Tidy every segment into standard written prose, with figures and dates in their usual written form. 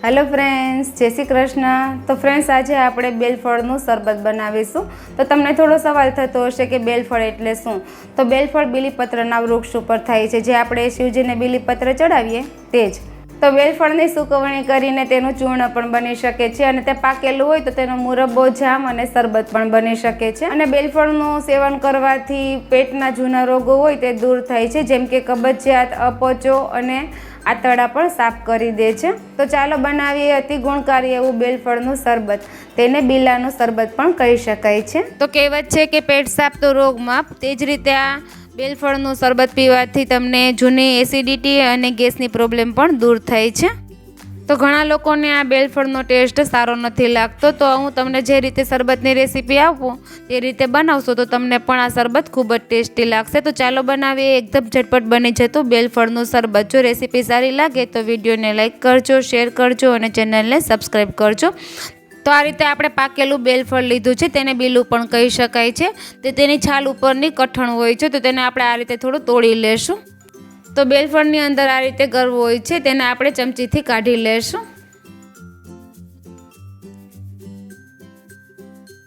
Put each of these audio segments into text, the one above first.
Hello friends, जय श्री कृष्ण। तो friends, आज આપણે બેલફળનું શરબત બનાવીશું। તો તમને થોડો સવાલ થતો હશે કે બેલફળ એટલે શું? તો બેલફળ બીલીપત્રના વૃક્ષ ઉપર થાય છે, જે આપણે શિવજીને બીલીપત્ર ચડાવીએ તે જ। તો બેલફળની સૂકવણી કરીને તેનું ચૂર્ણ પણ બની શકે છે, અને તે પાકેલું હોય તો તેનો મુરબ્બો, જામ અને શરબત પણ બની શકે છે। અને બેલફળનું સેવન કરવાથી પેટના જૂના રોગો હોય તે દૂર થાય છે, જેમ કે કબજિયાત, અપચો અને આંતરડા પણ સાફ કરી દે છે। તો ચાલો બનાવીએ અતિ ગુણકારી એવું બેલફળનું શરબત। તેને બીલાનું શરબત પણ કહી શકાય છે। તો કહેવત છે કે પેટ સાફ તો રોગ માફ, તે જ રીતે આ બેલફળનું શરબત પીવાથી તમને જૂની એસિડિટી અને ગેસની પ્રોબ્લેમ પણ દૂર થાય છે। તો ઘણા લોકોને આ બેલફળનો ટેસ્ટ સારો નથી લાગતો, તો હું તમને જે રીતે શરબતની રેસીપી આપું તે રીતે બનાવશો તો તમને પણ આ શરબત ખૂબ જ ટેસ્ટી લાગશે। તો ચાલો બનાવીએ એકદમ ઝટપટ બની જતું બેલફળનું શરબત। જો રેસીપી સારી લાગે તો વિડીયોને લાઇક કરજો, શેર કરજો અને ચેનલને સબસ્ક્રાઈબ કરજો। તો આ રીતે આપણે પાકેલું બેલફળ લીધું છે, તેને બીલું પણ કહી શકાય છે। તે તેની છાલ ઉપરની કઠણ હોય છે, તો તેને આપણે આ રીતે થોડું તોડી લેશું। તો બેલફળની અંદર આ રીતે ગરવું હોય છે, તેને આપણે ચમચીથી કાઢી લેશું।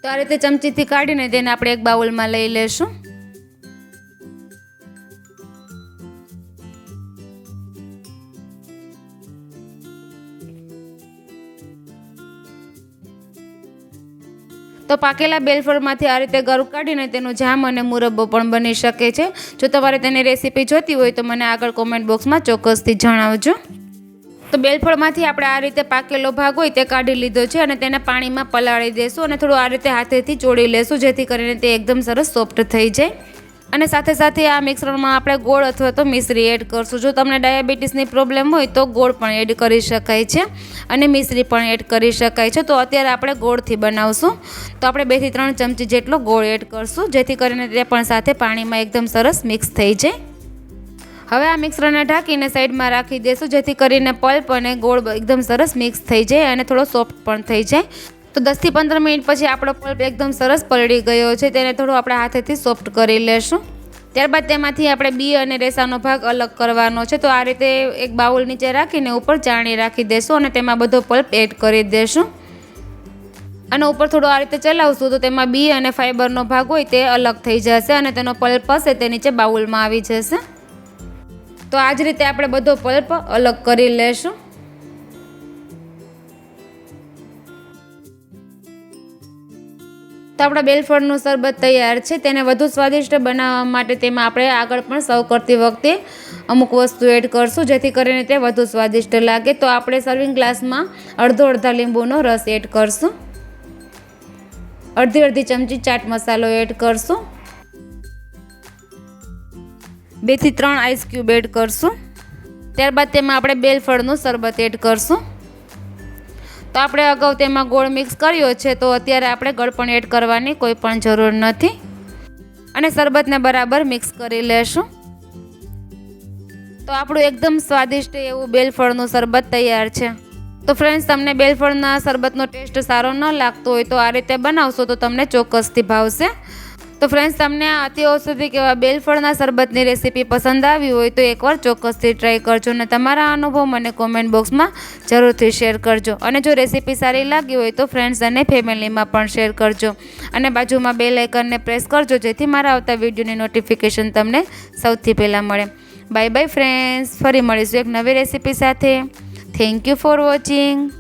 તો આ રીતે ચમચીથી કાઢીને તેને આપણે એક બાઉલમાં લઈ લેશું। તો પાકેલા બેલફળમાંથી આ રીતે ગરું કાઢીને તેનું જામ અને મુરબ્બો પણ બની શકે છે। જો તમારે તેની રેસીપી જોતી હોય તો મને આગળ કોમેન્ટ બોક્સમાં ચોક્કસથી જણાવજો। તો બેલફળમાંથી આપણે આ રીતે પાકેલો ભાગ હોય તે કાઢી લીધો છે, અને તેને પાણીમાં પલાળી દેશું અને થોડું આ રીતે હાથેથી ચોળી લેશું, જેથી કરીને તે એકદમ સરસ સોફ્ટ થઈ જાય। અને સાથે સાથે આ મિશ્રણમાં આપણે ગોળ અથવા તો મિશ્રી એડ કરશું। જો તમને ડાયાબિટીસની પ્રોબ્લેમ હોય તો ગોળ પણ એડ કરી શકાય છે અને મિશ્રી પણ એડ કરી શકાય છે। તો અત્યારે આપણે ગોળથી બનાવશું, તો આપણે 2 થી 3 ચમચી જેટલો ગોળ એડ કરશું, જેથી કરીને તે પણ સાથે પાણીમાં એકદમ સરસ મિક્સ થઈ જાય। હવે આ મિશ્રણને ઢાંકીને સાઈડમાં રાખી દેશું, જેથી કરીને પલ્પ અને ગોળ એકદમ સરસ મિક્સ થઈ જાય અને થોડો સોફ્ટ પણ થઈ જાય। તો 10 થી 15 મિનિટ પછી આપણો પલ્પ એકદમ સરસ પલળી ગયો છે, તેને થોડું આપણે હાથેથી સોફ્ટ કરી લેશું। ત્યારબાદ તેમાંથી આપણે બી અને રેસાનો ભાગ અલગ કરવાનો છે। તો આ રીતે એક બાઉલ નીચે રાખીને ઉપર ચાળણી રાખી દેશું અને તેમાં બધો પલ્પ એડ કરી દેશું, અને ઉપર થોડું આ રીતે ચલાવશું તો તેમાં બી અને ફાઈબરનો ભાગ હોય તે અલગ થઈ જશે અને તેનો પલ્પ હશે તે નીચે બાઉલમાં આવી જશે। તો આ જ રીતે આપણે બધો પલ્પ અલગ કરી લેશું। તો આપણા બેલફળનું શરબત તૈયાર છે। તેને વધુ સ્વાદિષ્ટ બનાવવા માટે તેમાં આપણે આગળ પણ સર્વ કરતી વખતે અમુક વસ્તુ એડ કરશું, જેથી કરીને તે વધુ સ્વાદિષ્ટ લાગે। તો આપણે સર્વિંગ ગ્લાસમાં અડધા લીંબુનો રસ એડ કરશું, અડધી ચમચી ચાટ મસાલો એડ કરશું, 2 થી 3 આઈસ ક્યુબ એડ કરશું। ત્યારબાદ તેમાં આપણે બેલફળનું શરબત એડ કરશું। તો આપણે અગાઉ તેમાં ગોળ મિક્સ કર્યો છે, તો અત્યારે આપણે ગળ પણ એડ કરવાની કોઈ પણ જરૂર નથી, અને શરબતને બરાબર મિક્સ કરી લેશું। તો આપણું એકદમ સ્વાદિષ્ટ એવું બેલફળનું શરબત તૈયાર છે। તો ફ્રેન્ડ્સ, તમને બેલફળના શરબતનો ટેસ્ટ સારો ન લાગતો હોય તો આ રીતે બનાવશો તો તમને ચોક્કસથી ભાવશે। તો ફ્રેન્ડ્સ, તમને આ અતિ ઔષધિક એવા બેલફળના શરબતની રેસીપી પસંદ આવી હોય તો એકવાર ચોક્કસથી ટ્રાય કરજો, અને તમારા અનુભવ મને કોમેન્ટ બોક્સમાં જરૂરથી શેર કરજો। અને જો રેસીપી સારી લાગી હોય તો ફ્રેન્ડ્સ અને ફેમિલીમાં પણ શેર કરજો, અને બાજુમાં બેલ આઇકનને પ્રેસ કરજો, જેથી મારા આવતા વિડીયોની નોટિફિકેશન તમને સૌથી પહેલાં મળે। બાય બાય ફ્રેન્ડ્સ, ફરી મળીશું એક નવી રેસીપી સાથે। Thank you for watching.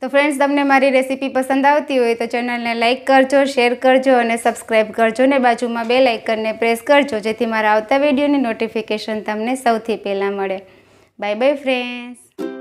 તો ફ્રેન્ડ્સ, તમને મારી રેસીપી પસંદ આવતી હોય તો ચેનલને લાઇક કરજો, શેર કરજો અને સબસ્ક્રાઈબ કરજો, ને બાજુમાં બેલ આઇકનને પ્રેસ કરજો, જેથી મારા આવતા વિડીયોની નોટિફિકેશન તમને સૌથી પહેલાં મળે। Bye bye friends.